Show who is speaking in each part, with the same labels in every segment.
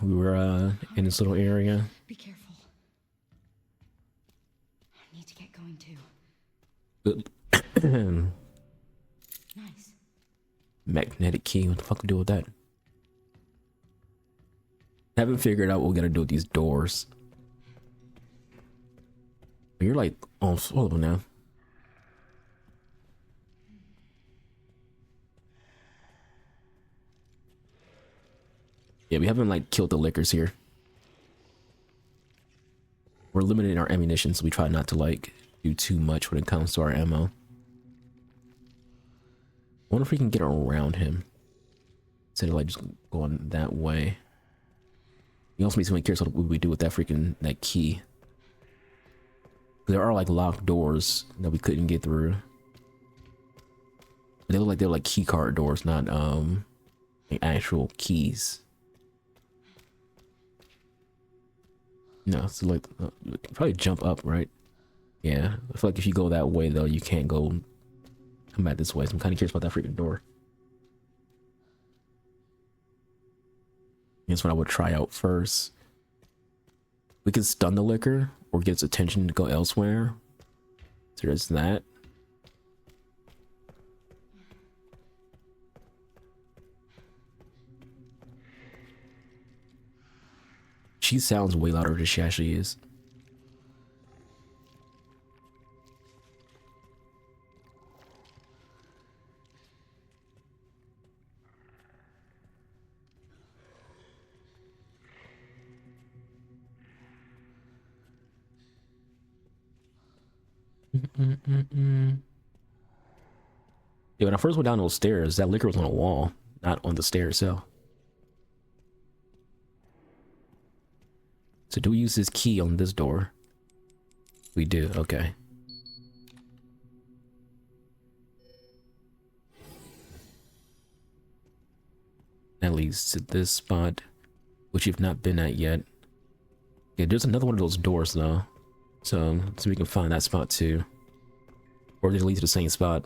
Speaker 1: we were in this little area.
Speaker 2: Be careful. I need to get going too. Nice.
Speaker 1: Magnetic key. What the fuck we do with that? Haven't figured out what we're gonna do with these doors. You're like on floor level now. Yeah, we haven't like killed the lickers here. We're limiting our ammunition, so we try not to like do too much when it comes to our ammo. I wonder if we can get around him instead of like just going that way. He also makes me curious what we do with that that key. There are like locked doors that we couldn't get through. But they look like they're like key card doors, not like actual keys. No, so like you can probably jump up, right? Yeah, I feel like if you go that way though, you can't come back this way. So I'm kind of curious about that freaking door. That's what I would try out first. We can stun the licker or get its attention to go elsewhere. So there's that. She sounds way louder than she actually is. Yeah, when I first went down those stairs, that liquor was on a wall, not on the stair itself. So do we use this key on this door? We do, okay. That leads to this spot, which you've not been at yet. Yeah, there's another one of those doors though. So we can find that spot too. Or they lead to the same spot.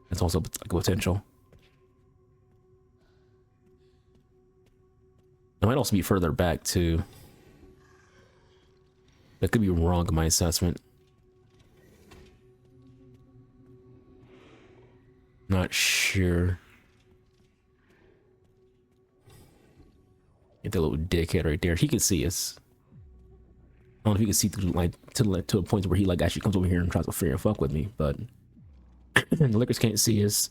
Speaker 1: That's also like a potential. It might also be further back too. That could be wrong in my assessment. Not sure. Get that little dickhead right there. He can see us. I don't know if he can see through like to a point where he like actually comes over here and tries to fear and fuck with me, but the lickers can't see us.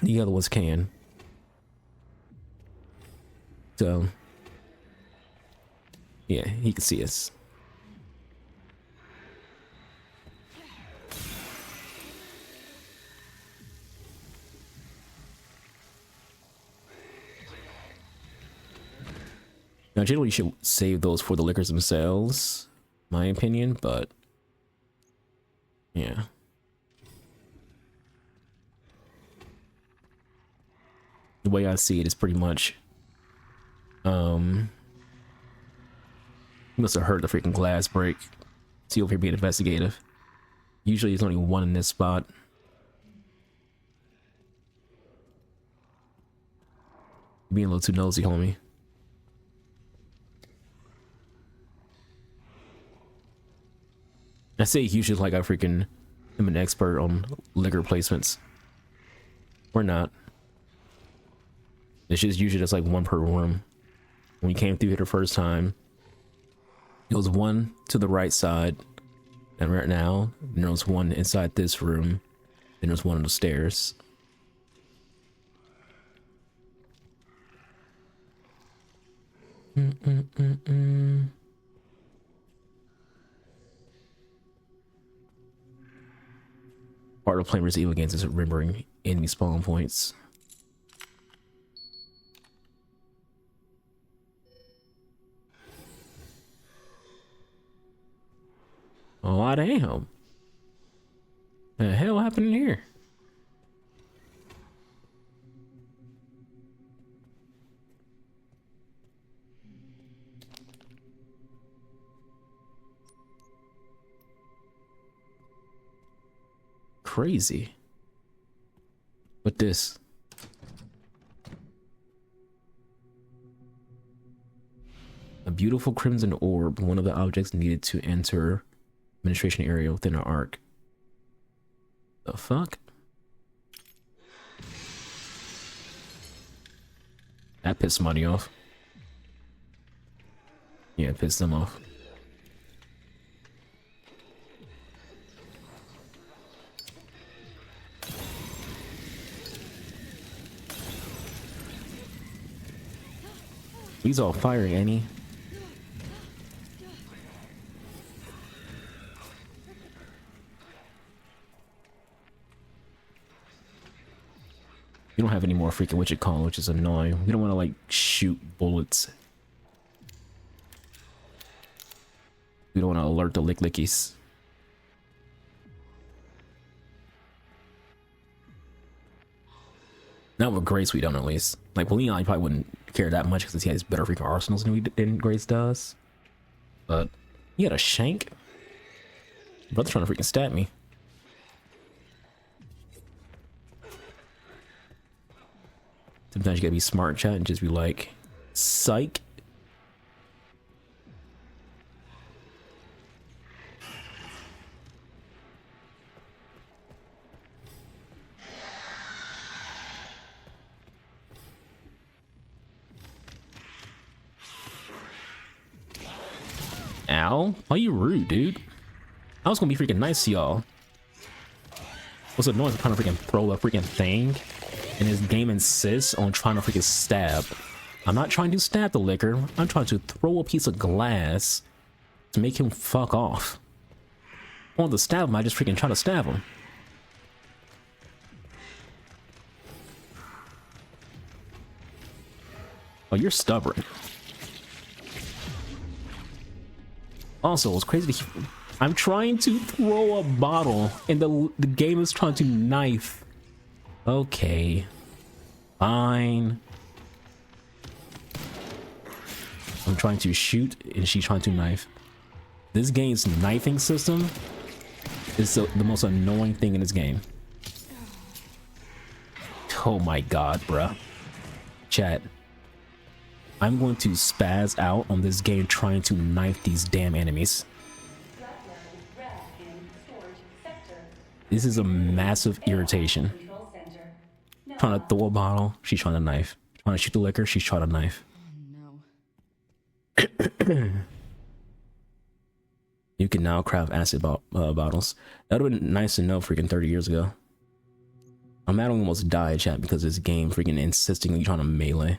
Speaker 1: The other ones can. So yeah, he can see us. Now, generally, you should save those for the lickers themselves, my opinion, but yeah. The way I see it is pretty much, he must have heard the freaking glass break. See over here being investigative. Usually, there's only one in this spot. Being a little too nosy, homie. I say usually like I'm an expert on liquor placements. We're not. It's just usually just like one per room. When you came through here the first time, it was one to the right side, and right now there was one inside this room, and there's one on the stairs. Part of playing Resident Evil games is remembering enemy spawn points. Oh, damn. The hell happened here? Crazy. What this? A beautiful crimson orb, one of the objects needed to enter administration area within our arc. The fuck? That pissed somebody off. Yeah, it pissed them off. He's all fiery, ain't he? You don't have any more freaking what you call, which is annoying. We don't want to like shoot bullets. We don't want to alert the lick-lickies. Not with Grace, we don't at least. Like, well, Leon probably wouldn't care that much because he has better freaking arsenals than Grace does. But he had a shank. Brother's trying to freaking stab me. Sometimes you gotta be smart, chat, and just be like, psych. Ow, why you rude, dude? I was gonna be freaking nice to y'all. What's annoying is I'm trying to freaking throw a freaking thing, and this game insists on trying to freaking stab. I'm not trying to stab the liquor, I'm trying to throw a piece of glass to make him fuck off. I want to stab him, I just freaking try to stab him. Oh, you're stubborn. Also, it's crazy to hear, I'm trying to throw a bottle and the game is trying to knife. Okay. Fine. I'm trying to shoot and she's trying to knife. This game's knifing system is the most annoying thing in this game. Oh my god, bruh. Chat. I'm going to spaz out on this game trying to knife these damn enemies. This is a massive irritation. Trying to throw a bottle, she's trying to knife. Trying to shoot the liquor, she's trying to knife.
Speaker 2: No.
Speaker 1: You can now craft acid bottles. That would have been nice to know freaking 30 years ago. I'm mad I almost died, chat, because this game freaking insistingly trying to melee.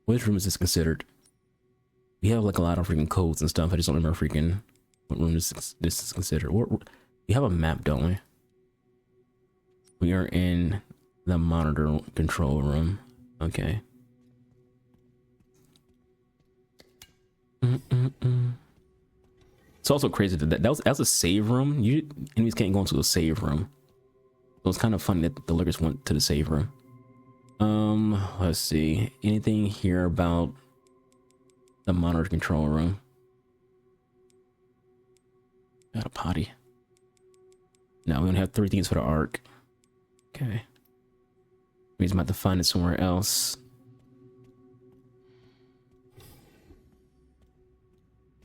Speaker 1: Which room is this considered? We have like a lot of freaking codes and stuff. I just don't remember freaking what room this is considered. We have a map, don't we? We are in the monitor control room. Okay. It's also crazy that that was a save room. Enemies can't go into a save room. So it's kind of funny that the lookers went to the save room. Let's see. Anything here about the monitor control room? Got a potty. No, we only have 3 things for the arc. Okay. Means I'm about to find it somewhere else.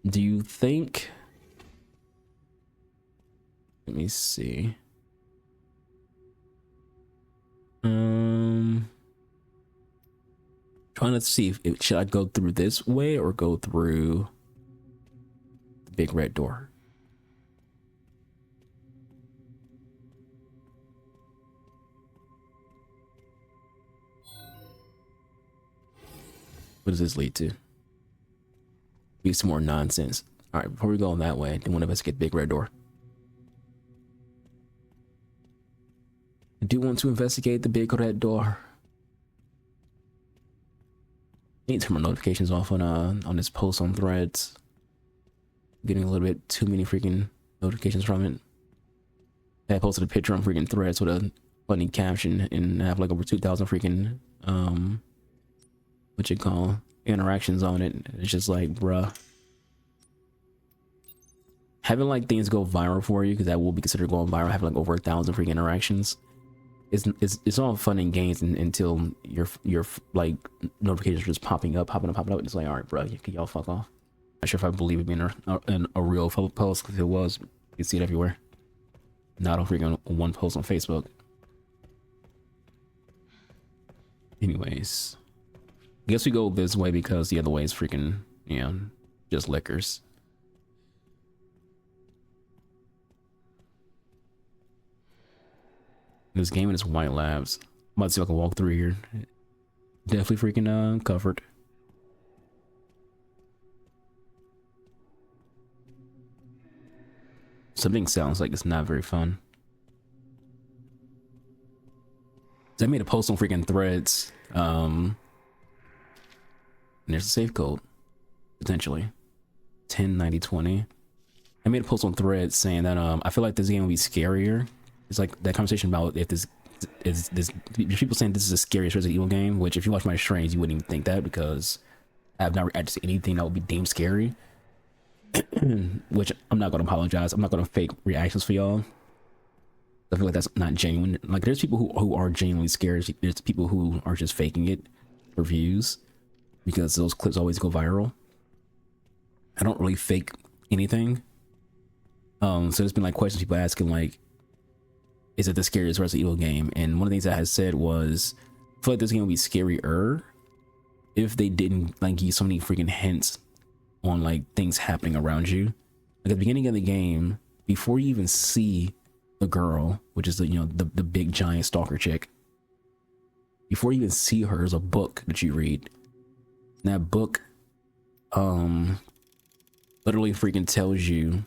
Speaker 1: Do you think? Let me see. Trying to see if should I go through this way or go through the big red door. What does this lead to? Be some more nonsense. All right, before we go on that way, then one of us get big red door. I do want to investigate the big red door. I need to turn my notifications off on this post on Threads. Getting a little bit too many freaking notifications from it. I posted a picture on freaking Threads with a funny caption and have like over 2,000 freaking what you call interactions on it. It's just like, bruh. Having like things go viral for you, because that will be considered going viral, having like over 1,000 freaking interactions it's all fun and games until your like notifications are just popping up. It's like, all right, bro, can y'all fuck off? Not sure if I believe it being a real post, because if it was, you see it everywhere. Not on freaking one post on Facebook. Anyways, I guess we go this way because the other way is freaking, you know, just liquors. This game is White Labs. I'm about to see if I can walk through here. Definitely freaking covered. Something sounds like it's not very fun. I made a post on freaking Threads. And there's a save code, potentially 109020. I made a post on Threads saying that I feel like this game will be scarier. It's like that conversation about if this is this people saying this is the scariest Resident Evil game, which if you watch my streams you wouldn't even think that, because I have not reacted to anything that would be deemed scary. Which I'm not gonna apologize. I'm not gonna fake reactions for y'all. I feel like that's not genuine. Like, there's people who are genuinely scared. There's people who are just faking it for views, because those clips always go viral. I don't really fake anything. So there's been like questions people asking, like, is it the scariest Resident Evil game? And one of the things I had said was, I feel like this game would be scarier if they didn't like give you so many freaking hints on like things happening around you. Like at the beginning of the game, before you even see the girl, which is the, you know, the big giant stalker chick, before you even see her, there's a book that you read. And that book literally freaking tells you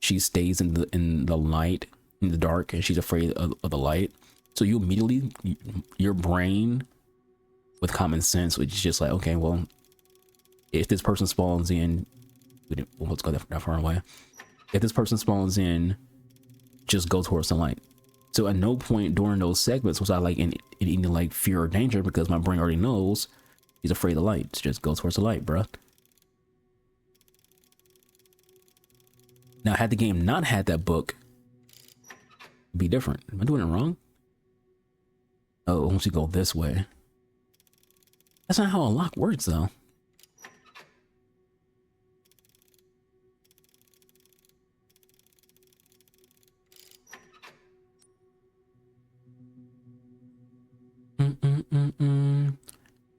Speaker 1: she stays in the light, in the dark, and she's afraid of the light. So you immediately, your brain with common sense, which is just like, okay, well, if this person spawns in, let's go that far away. If this person spawns in, just go towards the light. So at no point during those segments was I like in any like fear or danger, because my brain already knows he's afraid of the light. So just go towards the light, bruh. Now, had the game not had that book, it'd be different. Am I doing it wrong? Oh, once you go this way. That's not how a lock works, though.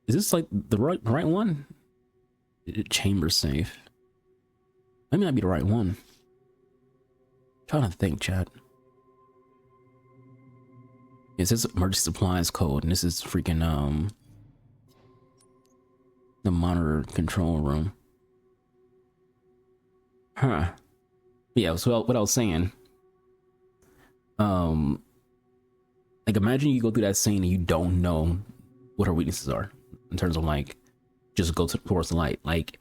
Speaker 1: Is this like the right one? Chamber safe. That may not be the right one. I'm trying to think, chat. It says emergency supplies code, and this is freaking the monitor control room. Huh. Yeah, so what I was saying, like imagine you go through that scene and you don't know what her weaknesses are in terms of like just go towards the light. Like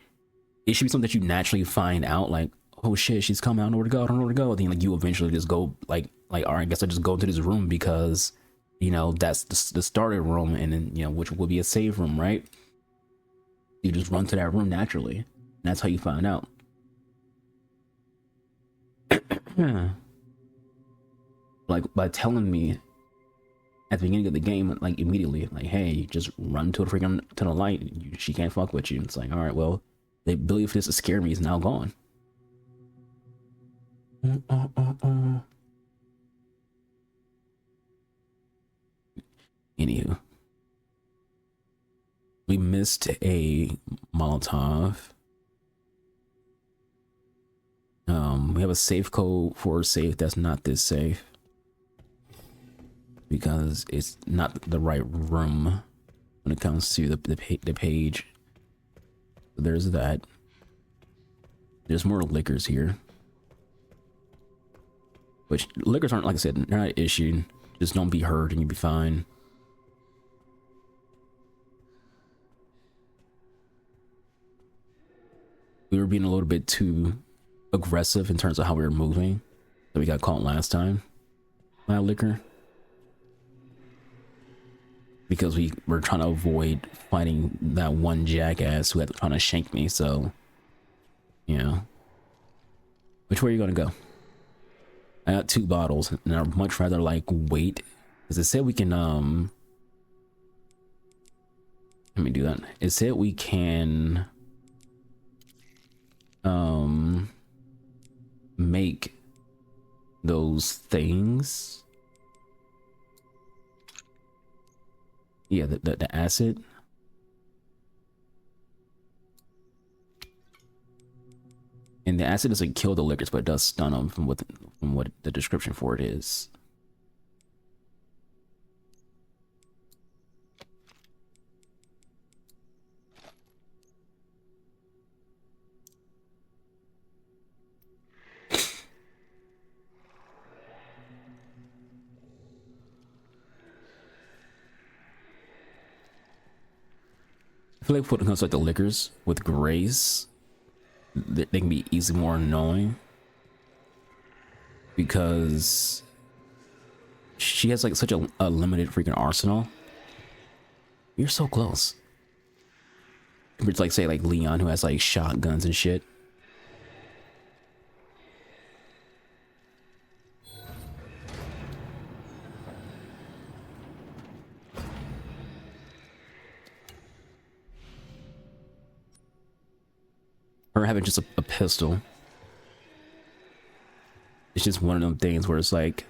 Speaker 1: it should be something that you naturally find out, like, oh shit, she's coming, I don't know where to go, I don't know where to go. Then like you eventually just go like all right, I guess I just go into this room because, you know, that's the starter room, and then, you know, which will be a save room, right? You just run to that room naturally, and that's how you find out. Like by telling me at the beginning of the game, like immediately, like, hey, just run to to the light, she can't fuck with you. It's like, all right, well, the ability for this to scare me is now gone. Anywho, we missed a Molotov. We have a safe code for a safe that's not this safe, because it's not the right room when it comes to the page. There's that. There's more liquors here, which liquors aren't, like I said, they're not issued. Just don't be hurt and you'll be fine. We were being a little bit too aggressive in terms of how we were moving, that we got caught last time by liquor, because we were trying to avoid fighting that one jackass who had trying to shank me. So, you know, which way are you gonna go? I got 2 bottles, and I'd much rather like wait Because it said we can let me do that. It said we can make those things. Yeah, the acid. And the acid doesn't kill the lickers, but it does stun them from what the description for it is. I feel like when it comes to like the liquors with Grace, they can be easily more annoying because she has like such a limited freaking arsenal. You're so close. Compared to like say like Leon, who has like shotguns and shit. Or having just a pistol. It's just one of them things where it's like,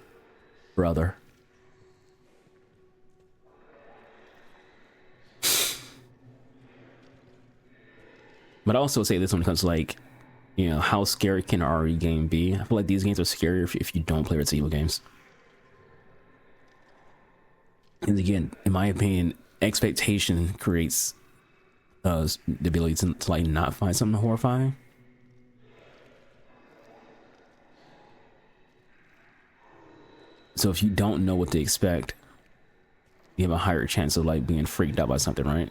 Speaker 1: brother. But I also say this when it comes to like, you know, how scary can an RE game be? I feel like these games are scarier if you don't play Resident Evil games. And again, in my opinion, expectation creates the ability to like not find something horrifying. So if you don't know what to expect, you have a higher chance of like being freaked out by something, right?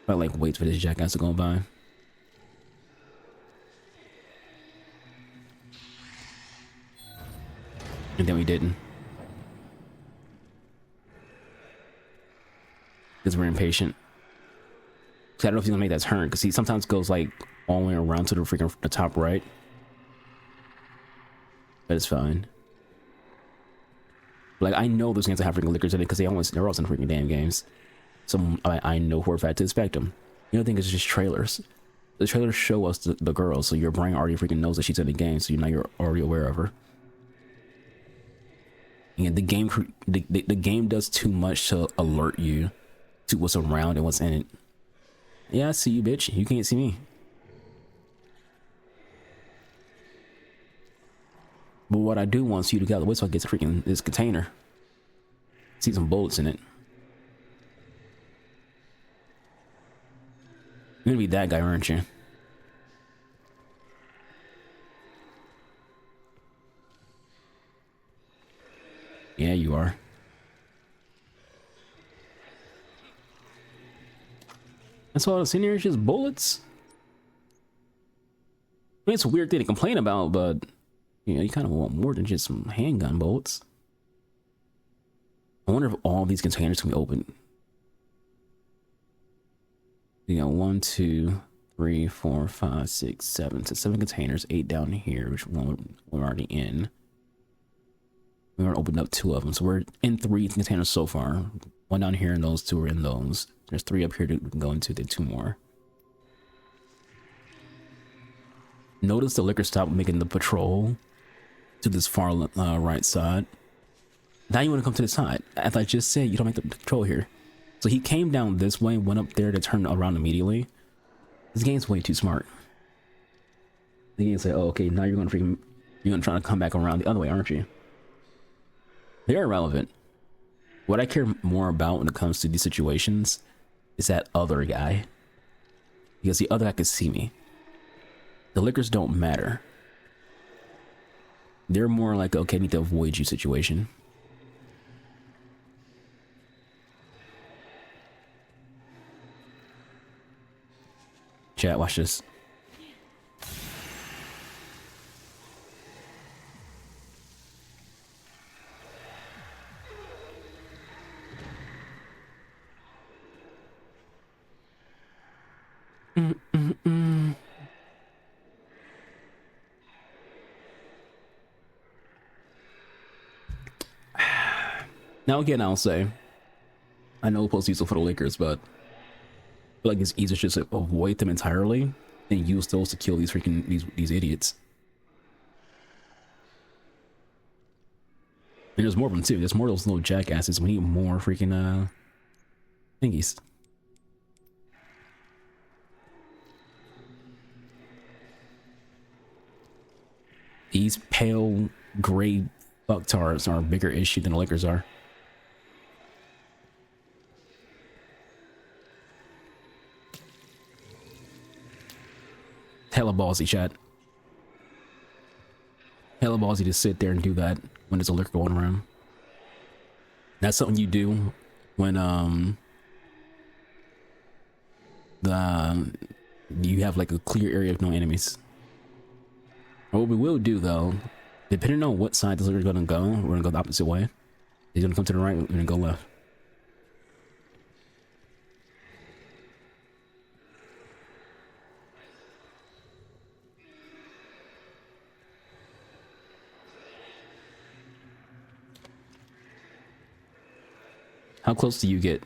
Speaker 1: I like wait for this jackass to go by. And then we didn't. Because we're impatient. So I don't know if he's gonna make that turn, because he sometimes goes like all the way around to the top right. But it's fine. Like I know those games that have freaking lickers in it because they're always in freaking damn games. So I know for a fact to expect them. The other thing is just trailers. The trailers show us the girl, so your brain already freaking knows that she's in the game, so you're already aware of her. And the game does too much to alert you to what's around and what's in it. Yeah, I see you, bitch. You can't see me. But what I do want you to get out of the way so I get freaking this container. See some bullets in it. You're gonna be that guy, aren't you? Yeah, you are. That's all I've seen here is just bullets. I mean, it's a weird thing to complain about, but you know, you kind of want more than just some handgun bullets. I wonder if all these containers can be opened. You know, 1, 2, 3, 4, 5, 6, 7. So 7 containers, 8 down here, which one we're already in. We already opened up 2 of them, so we're in 3 containers so far. 1 down here, and those 2 are in those. There's 3 up here to go into, then 2 more. Notice the liquor stopped making the patrol to this far right side. Now you want to come to the side. As I just said, you don't make the patrol here. So he came down this way, went up there to turn around immediately. This game's way too smart. The game's like, oh, okay, now you're gonna try to come back around the other way, aren't you? They're irrelevant. What I care more about when it comes to these situations is that other guy. Because the other guy can see me. The liquors don't matter. They're more like, okay, I need to avoid you situation. Chat, watch this. Now again, I'll say, I know post useful for the Lakers, but I feel like it's easier just to avoid them entirely and use those to kill these freaking these idiots. And there's more of them too. There's more of those little jackasses. We need more freaking thingies. These pale gray fucktards are a bigger issue than the Lakers are. Hella ballsy, chat. Hella ballsy to sit there and do that when there's a liquor going around. That's something you do when you have like a clear area of no enemies. What we will do though, depending on what side this liquor is gonna go, we're gonna go the opposite way. He's gonna come to the right, we're gonna go left. How close do you get?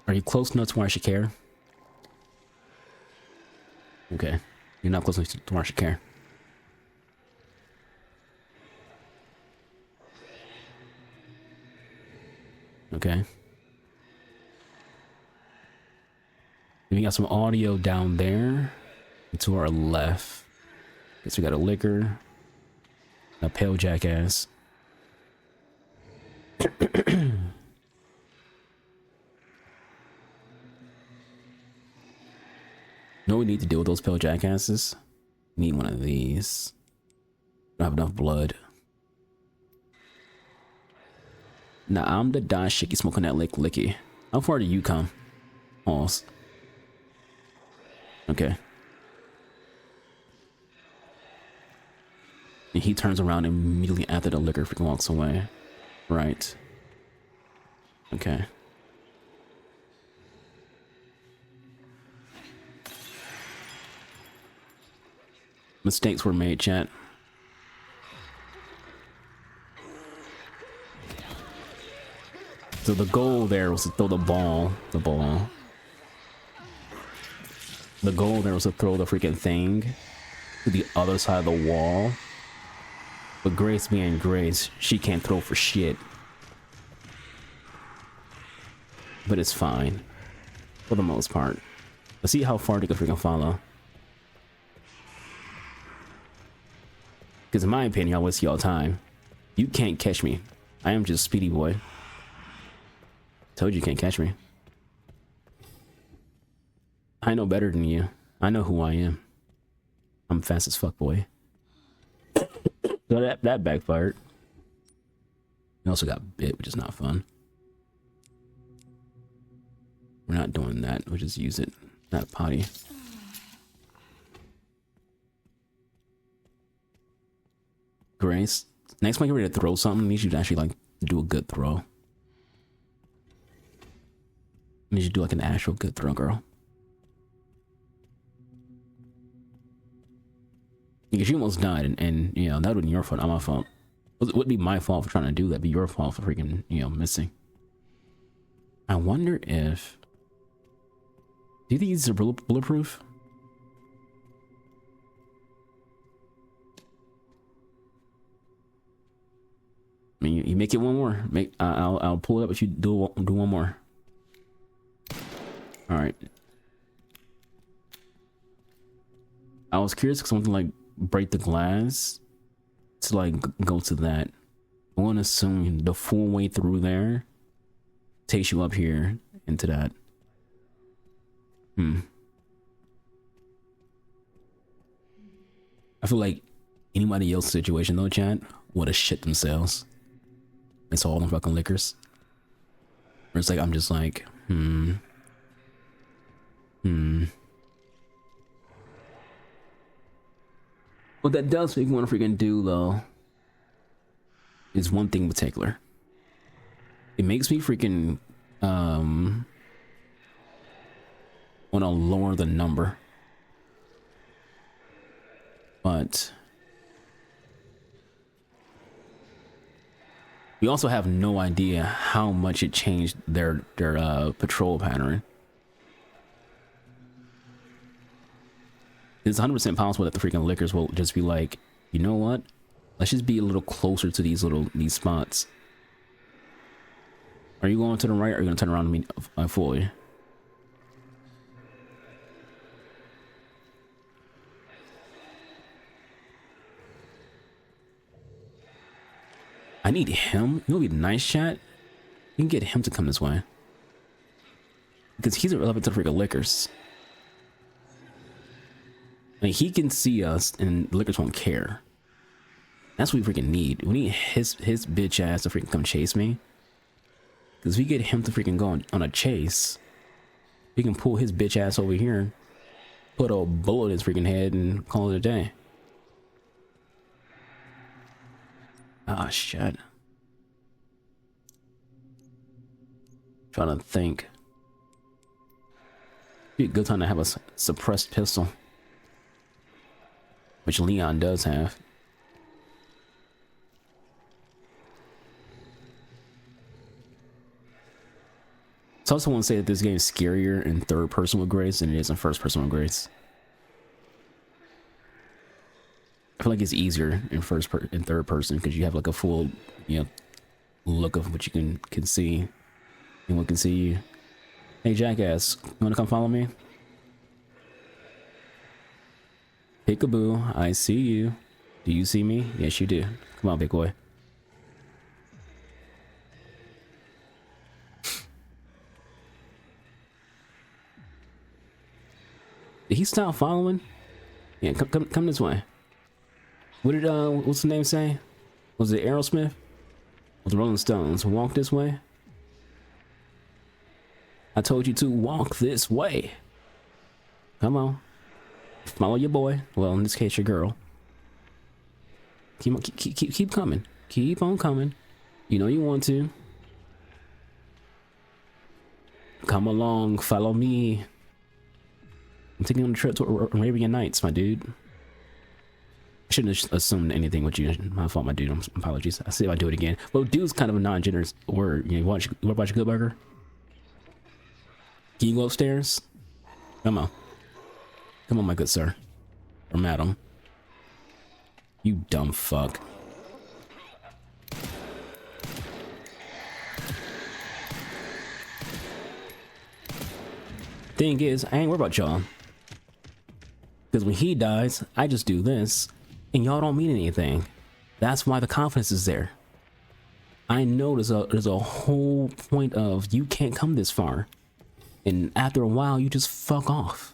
Speaker 1: Are you close enough to where I should care? Okay. You're not close enough to where I should care. Okay. We got some audio down there. To our left. Guess we got a liquor. A pale jackass. No, we need to deal with those pale jackasses. Need one of these. Don't have enough blood. Now I'm the die shicky smoking that licky. How far do you come? Pause. Okay. And he turns around immediately after the liquor freaking walks away. Right. Okay. Mistakes were made, chat. So the goal there was to throw the ball. The goal there was to throw the freaking thing to the other side of the wall. But Grace being Grace, she can't throw for shit. But it's fine. For the most part. Let's see how far they can freaking follow. Because in my opinion, I waste y'all time. You can't catch me. I am just Speedy Boy. Told you can't catch me. I know better than you. I know who I am. I'm fast as fuck, boy. So that backfired. We also got bit, which is not fun. We're not doing that. We'll just use it. That potty. Grace. Next time you're ready to throw something, you should actually like do a good throw. You should do like an actual good throw, girl. Because you almost died, and you know, that would be your fault, not my fault. It would be my fault for trying to do that, but your fault for freaking, you know, missing. I wonder if... Do you think these are bulletproof? I mean, you make it one more. I'll pull it up if you do one more. All right. I was curious because something like break the glass to like go to that. I want to assume the full way through there takes you up here into that. I feel like anybody else's situation though, chat, would have shit themselves. It's all them fucking liquors. Where it's like, I'm just like, What that does make me want to freaking do though is one thing in particular. It makes me freaking want to lower the number. But We also have no idea how much it changed their patrol pattern. It's 100% possible that the freaking lickers will just be like, you know what? Let's just be a little closer to these spots. Are you going to the right, or are you gonna turn around and me fully? I need him. You know what would be nice, chat? You can get him to come this way. Because he's irrelevant to the freaking lickers. I mean, he can see us and the lickers won't care. That's what we freaking need. We need his bitch ass to freaking come chase me. Because if we get him to freaking go on a chase, we can pull his bitch ass over here, put a bullet in his freaking head, and call it a day. Ah, shit. Trying to think. Be a good time to have a suppressed pistol, which Leon does have. So I also want to say that this game is scarier in third person with Grace than it is in first person with Grace. I feel like it's easier in third person because you have like a full, you know, look of what you can see. Anyone can see you. Hey jackass, you wanna come follow me? Peekaboo, I see you. Do you see me? Yes you do. Come on, big boy. Did he stop following? Yeah, come this way. What did what's the name say? Was it Aerosmith? Was the Rolling Stones? Walk this way. I told you to walk this way. Come on. Follow your boy. Well, in this case, your girl. Keep coming. Keep on coming. You know you want to. Come along. Follow me. I'm taking on a trip to Arabian Nights, my dude. I shouldn't have assumed anything with you. My fault, my dude. Apologies. I'll see if I do it again. Well, dude's kind of a non-gender word. You know, what about your good burger? Can you go upstairs? Come on. Come on, my good sir. Or madam. You dumb fuck. Thing is, I ain't worried about y'all. Because when he dies, I just do this, and y'all don't mean anything. That's why the confidence is there. I know there's a whole point of you can't come this far. And after a while, you just fuck off.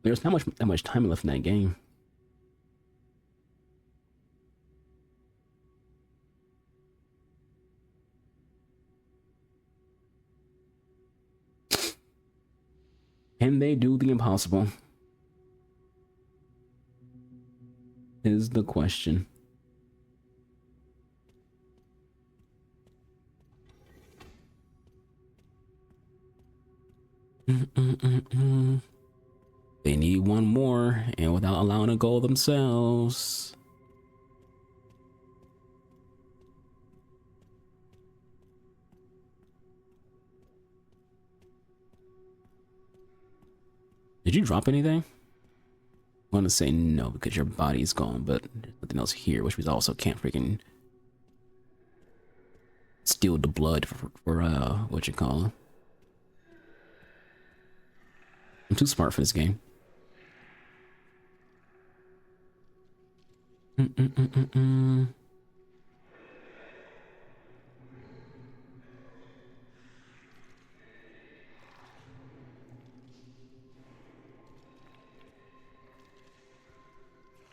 Speaker 1: There's not that much time left in that game. Can they do the impossible? Is the question. They need one more, and without allowing a goal themselves. Did you drop anything? I want to say no because your body's gone, but there's nothing else here, which we also can't freaking steal the blood for what you call it. I'm too smart for this game.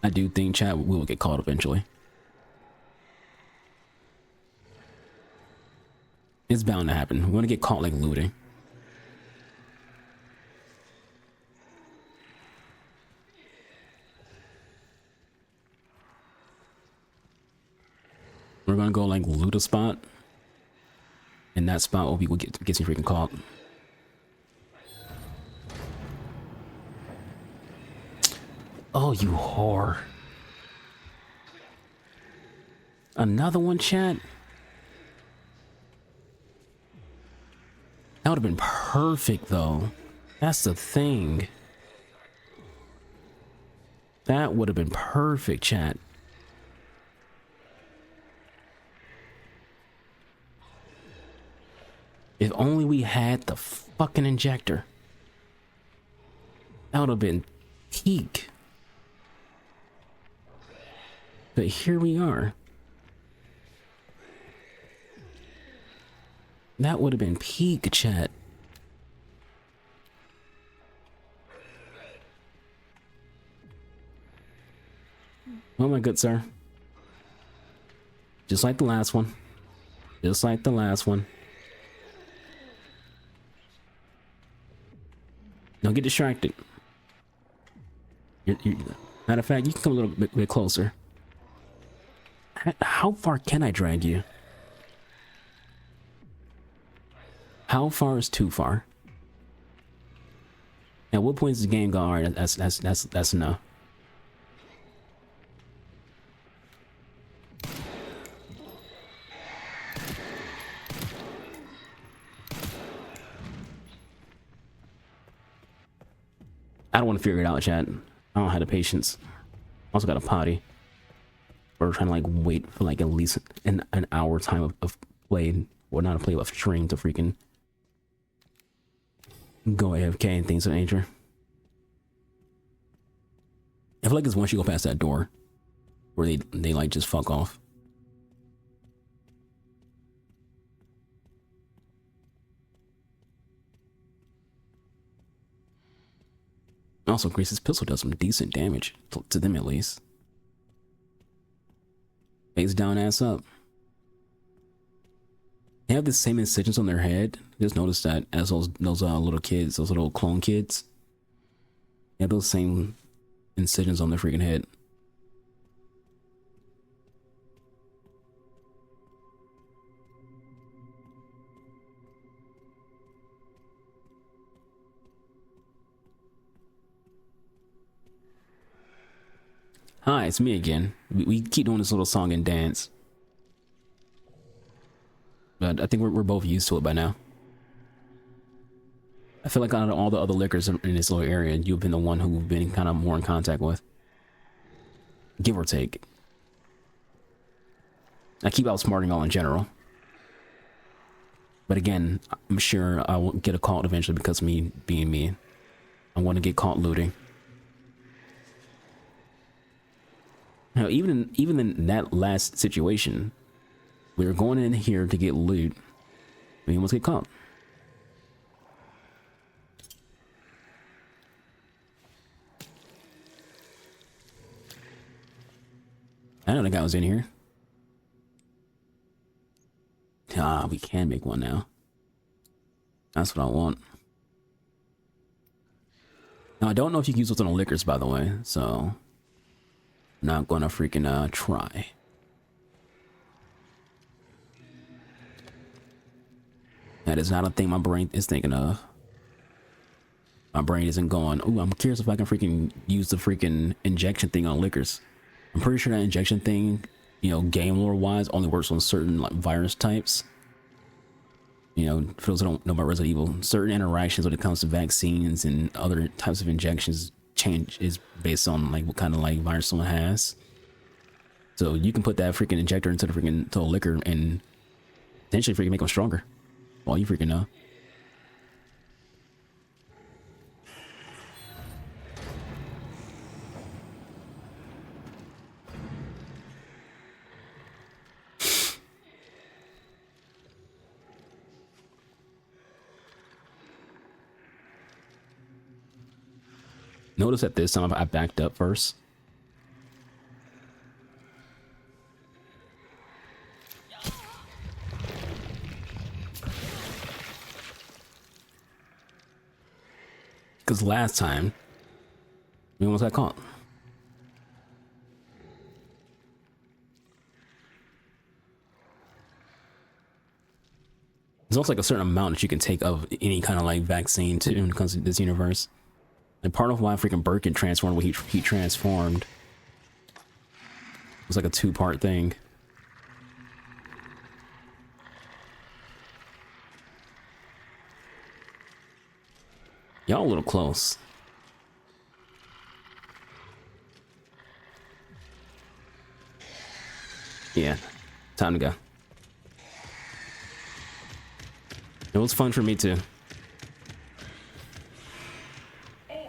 Speaker 1: I do think chat will get caught eventually. It's bound to happen. We want to get caught like looting. We're gonna go like loot a spot. And that spot will be what gets me freaking caught. Oh, you whore. Another one, chat? That would have been perfect, though. That's the thing. That would have been perfect, chat. If only we had the fucking injector. That would have been peak. But here we are. That would have been peak, chat. Oh my good sir. Just like the last one. Just like the last one. Don't get distracted. Matter of fact, you can come a little bit closer. How far can I drag you? How far is too far? At what point is the game going? All right, that's enough. I don't want to figure it out, chat. I don't have the patience. Also got a potty. We're trying to like wait for like at least an hour time of play, or not a play, of stream to freaking go AFK and things of that nature. I feel like it's once you go past that door where they like just fuck off. Also, Grace's pistol does some decent damage to them at least. Face down, ass up. They have the same incisions on their head. Just notice that as those little kids, those little clone kids, they have those same incisions on their freaking head. Hi, it's me again. We keep doing this little song and dance. But I think we're both used to it by now. I feel like out of all the other liquors in this little area, you've been the one who've been kind of more in contact with. Give or take. I keep outsmarting y'all in general. But again, I'm sure I will get a caught eventually because of me being me. I want to get caught looting. Now, even in that last situation, we were going in here to get loot. We almost get caught. I know the guy was in here. Ah, we can make one now. That's what I want. Now, I don't know if you can use those on the liquors, by the way, so not gonna freaking try. That is not a thing my brain is thinking of. My brain isn't going, ooh, I'm curious if I can freaking use the freaking injection thing on liquors. I'm pretty sure that injection thing, you know, game lore wise, only works on certain like virus types. You know, for those who don't know about Resident Evil, certain interactions when it comes to vaccines and other types of injections change is based on like what kind of like virus someone has. So you can put that freaking injector into the freaking to a liquor and potentially freaking make them stronger. Well, you freaking know. Notice that this time I backed up first. Because last time, we almost got caught. There's also like a certain amount that you can take of any kind of like vaccine too when it comes to this universe. And part of why freaking Birkin transformed what he transformed was like a 2-part thing. Y'all a little close. Yeah, time to go. It was fun for me too.
Speaker 3: AI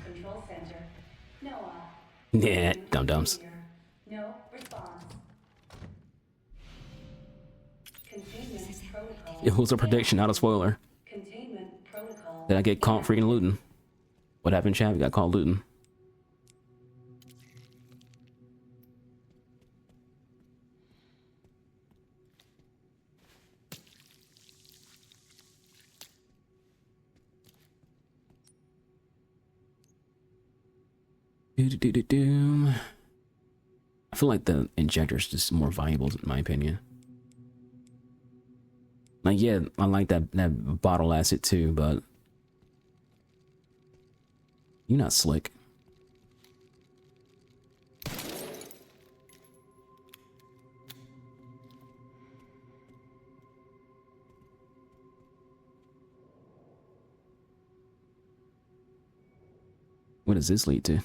Speaker 3: Control Center. Noah.
Speaker 1: Yeah, dum-dums.
Speaker 3: No response. Containment protocol.
Speaker 1: It was a prediction, not a spoiler.
Speaker 3: Containment protocol.
Speaker 1: Did I get caught freaking looting? What happened, Chad? We got caught looting. I feel like the injector is just more valuable in my opinion. Like, yeah, I like that bottle acid too, but you're not slick. What does this lead to?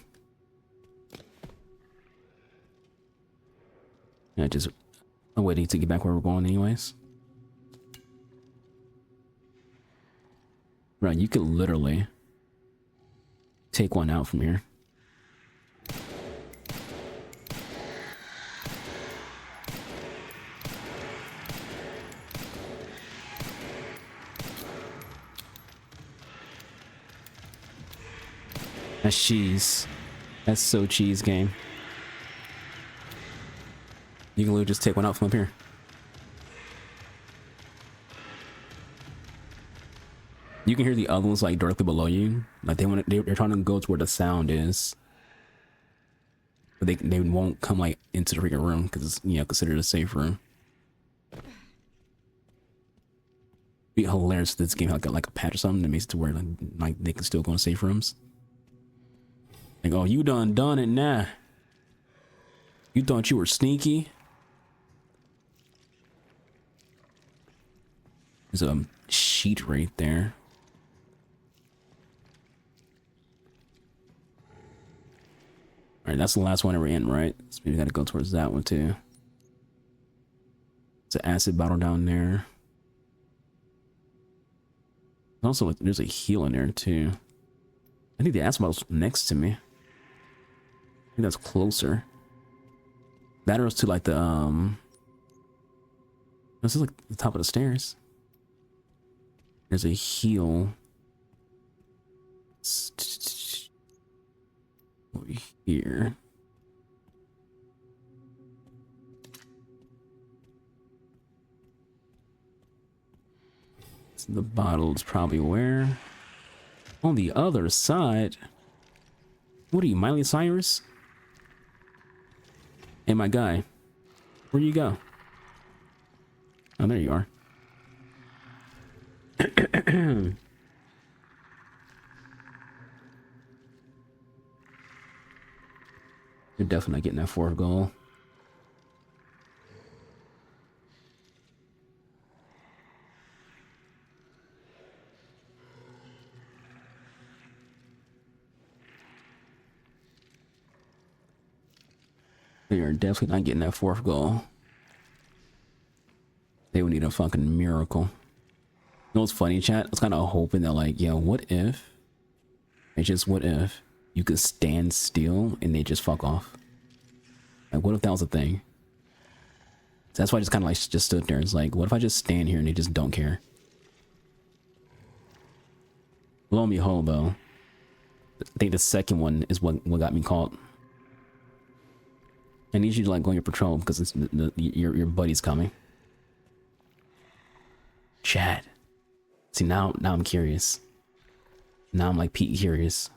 Speaker 1: Yeah, just waiting to get back where we're going anyways. Right, you could literally take one out from here. That's cheese. That's so cheese game. You can literally just take one out from up here. You can hear the other ones like directly below you. Like they're trying to go to where the sound is. But they won't come like into the freaking room because it's, you know, considered a safe room. It'd be hilarious if this game had like a patch or something that makes it to where like they can still go in safe rooms. Like, oh, you done it now. You thought you were sneaky? There's a sheet right there. Alright, that's the last one we're in, right? So maybe we gotta go towards that one too. There's an acid bottle down there. Also, there's a heal in there too. I think the acid bottle's next to me. I think that's closer. That arrow's to like the this is like the top of the stairs. There's a heal over here. So the bottle's probably where? On the other side. What are you, Miley Cyrus? Hey, my guy. Where'd you go? Oh, there you are. You're definitely not getting that 4th goal. You're definitely not getting that 4th goal. They would need a fucking miracle. You know what's funny, chat? I was kind of hoping that, like, yo, what if? It's just what if you could stand still and they just fuck off? Like, what if that was a thing? So that's why I just kind of like just stood there. It's like, what if I just stand here and they just don't care? Lo and behold, though, I think the second one is what got me caught. I need you to like go on your patrol because it's your buddy's coming. Chat. See, now I'm curious. Now I'm like Pete curious.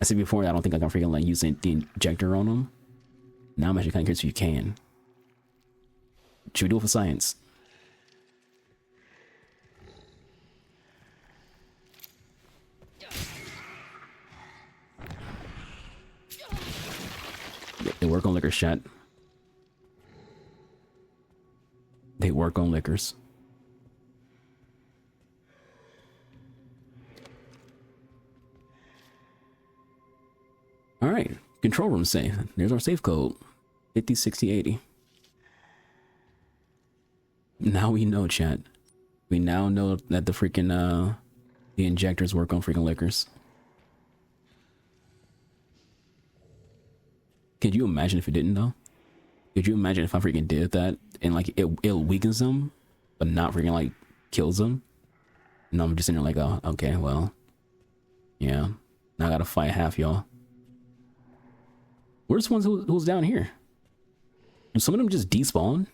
Speaker 1: I said before I don't think I can freaking like use the injector on him. Now I'm actually kind of curious if you can. Should we do it for science? They work on liquors, chat. They work on liquors. All right, control room safe. There's our safe code, 506080. Now we know, chat. We now know that the freaking the injectors work on freaking liquors. Could you imagine if it didn't though? Could you imagine if I freaking did that and like it weakens them, but not freaking like kills them? And I'm just in there like, oh, okay, well, yeah. Now I gotta fight half y'all. Where's the ones who's down here? Did some of them just despawn?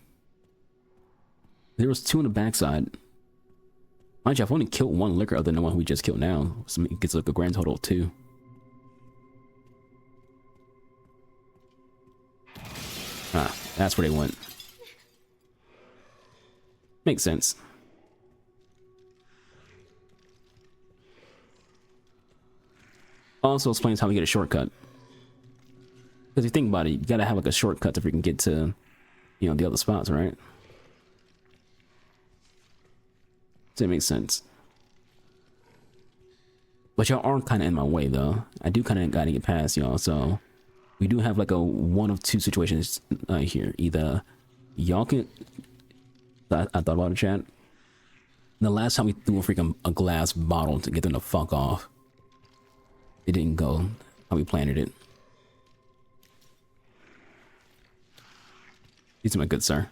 Speaker 1: There was 2 on the backside. Mind you, I've only killed 1 liquor other than the one we just killed now. So it gets like a grand total of 2. Ah, that's where they went. Makes sense. Also explains how we get a shortcut. Because you think about it, you gotta have like a shortcut if we can get to, you know, the other spots, right? So it makes sense. But y'all are kind of in my way, though. I do kind of gotta get past y'all, so we do have like a 1 of 2 situations here. Either y'all can... I thought about it, chat. The last time we threw a freaking a glass bottle to get them to fuck off, it didn't go how we planned it. These are my good sir.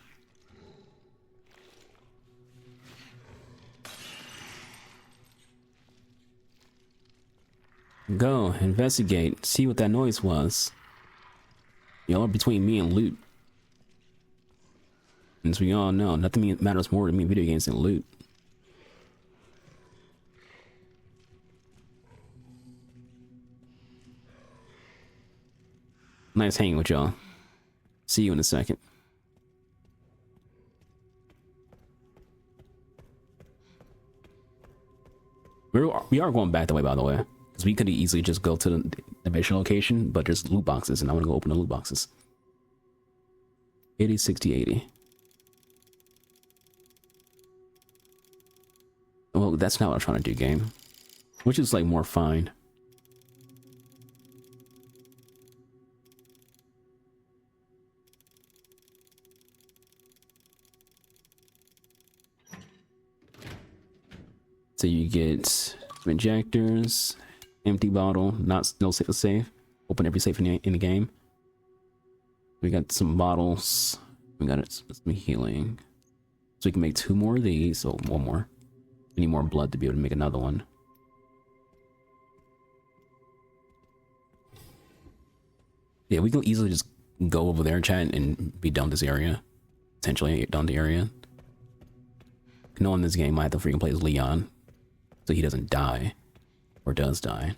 Speaker 1: Go, investigate, see what that noise was. Y'all are between me and loot. And as we all know, nothing matters more to me in video games than loot. Nice hanging with y'all. See you in a second. We are going back that way, by the way. Because we could easily just go to the mission location, but there's loot boxes, and I want to go open the loot boxes. 80, 60, 80. Well, that's not what I'm trying to do, game. Which is, like, more fine. So you get some injectors, empty bottle, no safe. Open every safe in the game. We got some bottles. We got some healing. So we can make 2 more of these. So 1 more. We need more blood to be able to make another one. Yeah, we can easily just go over there, chat, and be done with this area. Potentially done the area. Knowing this game, I have to freaking play as Leon, so he doesn't die, or does die.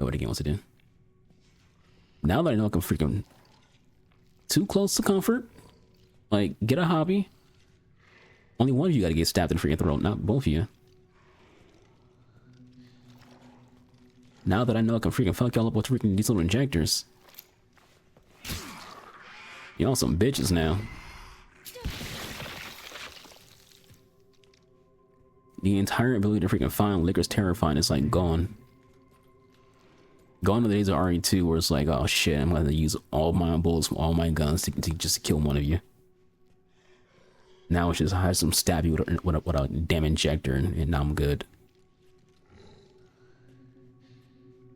Speaker 1: Know what the game wants to do. Now that I know I can freaking too close to comfort, like get a hobby. Only one of you got to get stabbed in the freaking throat, not both of you. Now that I know I can freaking fuck y'all up with freaking these little injectors. Y'all some bitches now. The entire ability to freaking find liquor's terrifying is like gone. Gone are the days of RE2 where it's like, oh shit, I'm gonna use all my bullets from all my guns to just kill one of you. Now it's just I have some stab you with a damn injector and now I'm good.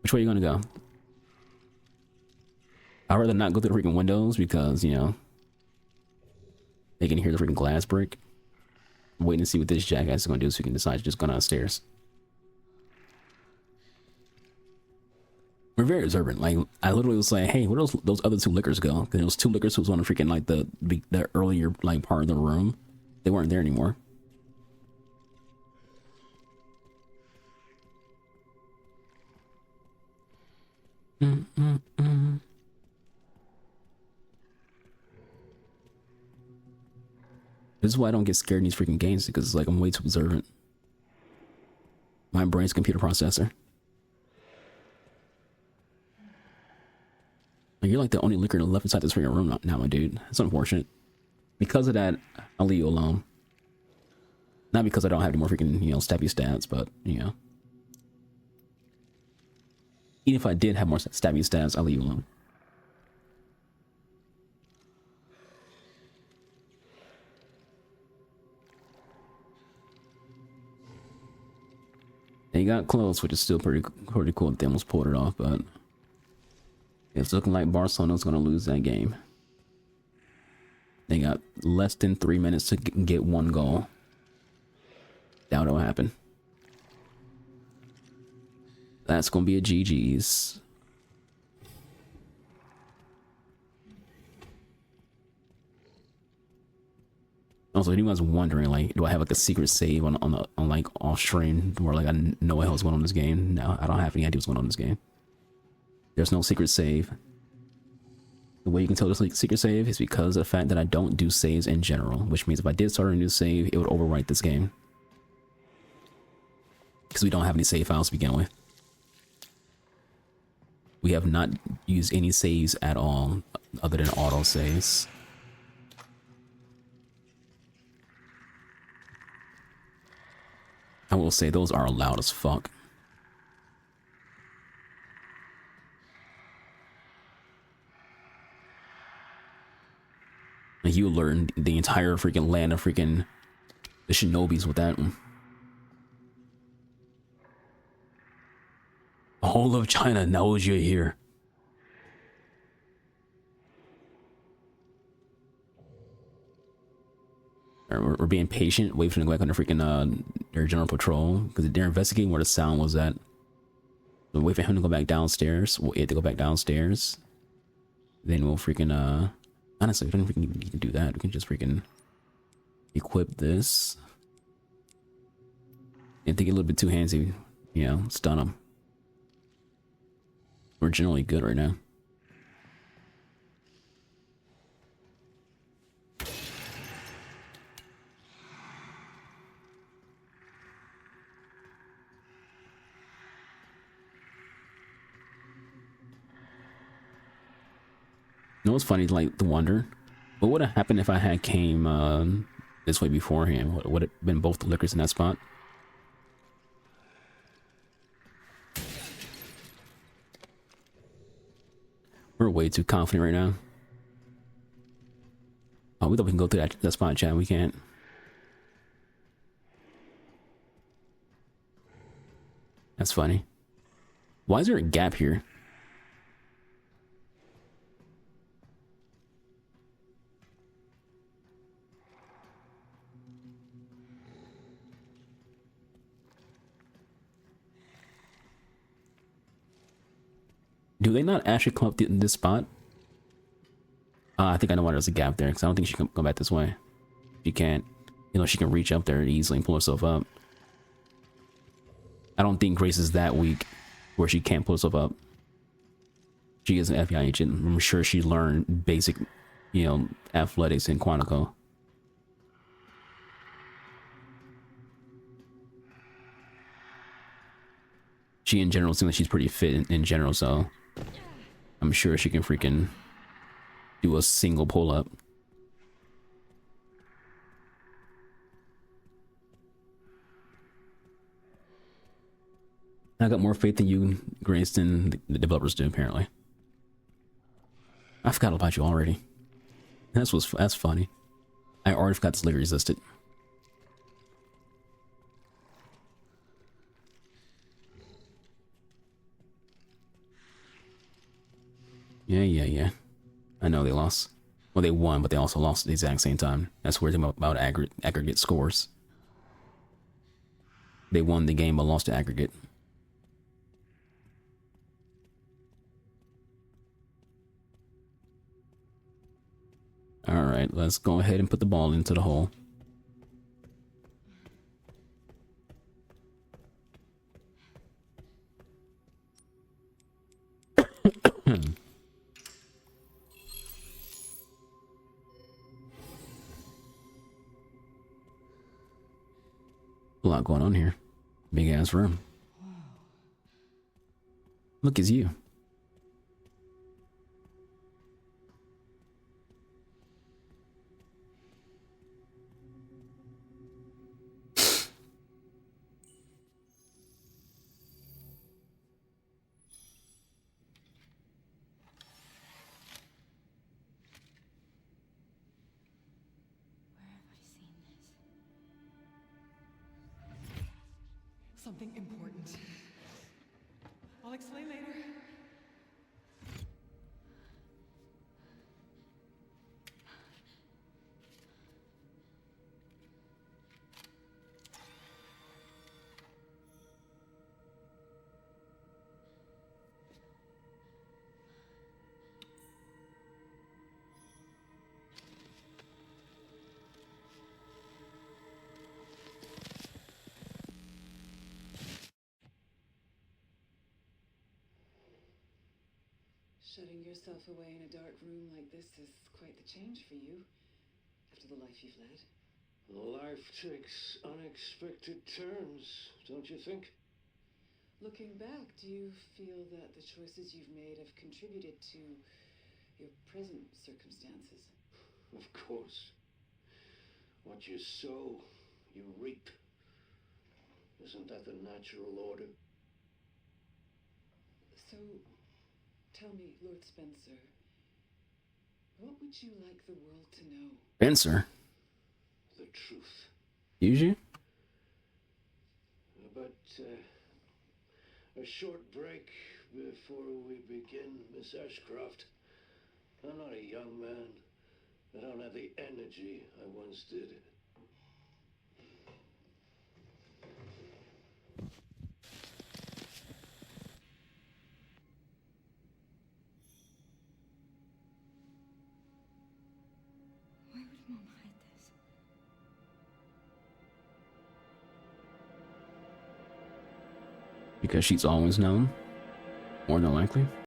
Speaker 1: Which way are you gonna go? I'd rather not go through the freaking windows because, you know, they can hear the freaking glass break. I'm waiting to see what this jackass is gonna do so we can decide to just go downstairs. We're very observant. Like, I literally was like, hey, where those other 2 liquors go? Because there was 2 liquors who was on the freaking, like, the earlier, like, part of the room. They weren't there anymore. This is why I don't get scared in these freaking games, because it's like I'm way too observant. My brain's computer processor. You're like the only liquor left inside this freaking room now, my dude. It's unfortunate. Because of that, I'll leave you alone. Not because I don't have any more freaking, stabby stats, but, Even if I did have more stabby stats, I'll leave you alone. They got close, which is still pretty cool that they almost pulled it off, but it's looking like Barcelona's going to lose that game. They got less than 3 minutes to get one goal. Doubt it'll happen. That's going to be a GG's. Also, if anyone's wondering, like, do I have like a secret save on like off stream where like I know what hell's going on in this game? No, I don't have any idea what's going on in this game. There's no secret save. The way you can tell this like secret save is because of the fact that I don't do saves in general, which means if I did start a new save, it would overwrite this game. Because we don't have any save files to begin with. We have not used any saves at all other than auto saves. I will say those are loud as fuck. Like you learn the entire freaking land of freaking the shinobis with that one. The whole of China knows you're here. We're being patient, wait for them to go back on their freaking their general patrol because they're investigating where the sound was at. So wait for him to go back downstairs. We'll have to go back downstairs. Then we'll freaking honestly, we don't freaking need to do that. We can just freaking equip this. If they get a little bit too handsy, stun them. We're generally good right now. You know what's funny, like the wonder, what would have happened if I had came this way beforehand? Would it have been both the liquors in that spot? We're way too confident right now. Oh, we thought we can go through that spot, chat. We can't. That's funny. Why is there a gap here? Do they not actually come up in this spot? I think I know why there's a gap there, because I don't think she can go back this way. She can't. She can reach up there easily and pull herself up. I don't think Grace is that weak where she can't pull herself up. She is an FBI agent. I'm sure she learned basic, athletics in Quantico. She in general seems like she's pretty fit in general, so I'm sure she can freaking do a single pull-up. I got more faith in you, Grace, than the developers do, apparently. I forgot about you already. That's funny. I already forgot this liquor existed. Yeah. I know they lost. Well, they won, but they also lost at the exact same time. That's weird about aggregate scores. They won the game, but lost the aggregate. Alright, let's go ahead and put the ball into the hole. A lot going on here. Big ass room. Look, it's you.
Speaker 4: Something important. I'll explain later.
Speaker 5: Shutting yourself away in a dark room like this is quite the change for you, after the life you've led.
Speaker 6: Life takes unexpected turns, don't you think?
Speaker 5: Looking back, do you feel that the choices you've made have contributed to your present circumstances?
Speaker 6: Of course. What you sow, you reap. Isn't that the natural order?
Speaker 5: So, tell me, Lord Spencer, what would you like the world to know?
Speaker 1: Spencer.
Speaker 6: The truth.
Speaker 1: Use you?
Speaker 6: But a short break before we begin, Miss Ashcroft. I'm not a young man. I don't have the energy I once did.
Speaker 2: Why would Mom hide this?
Speaker 1: Because she's always known. More than likely.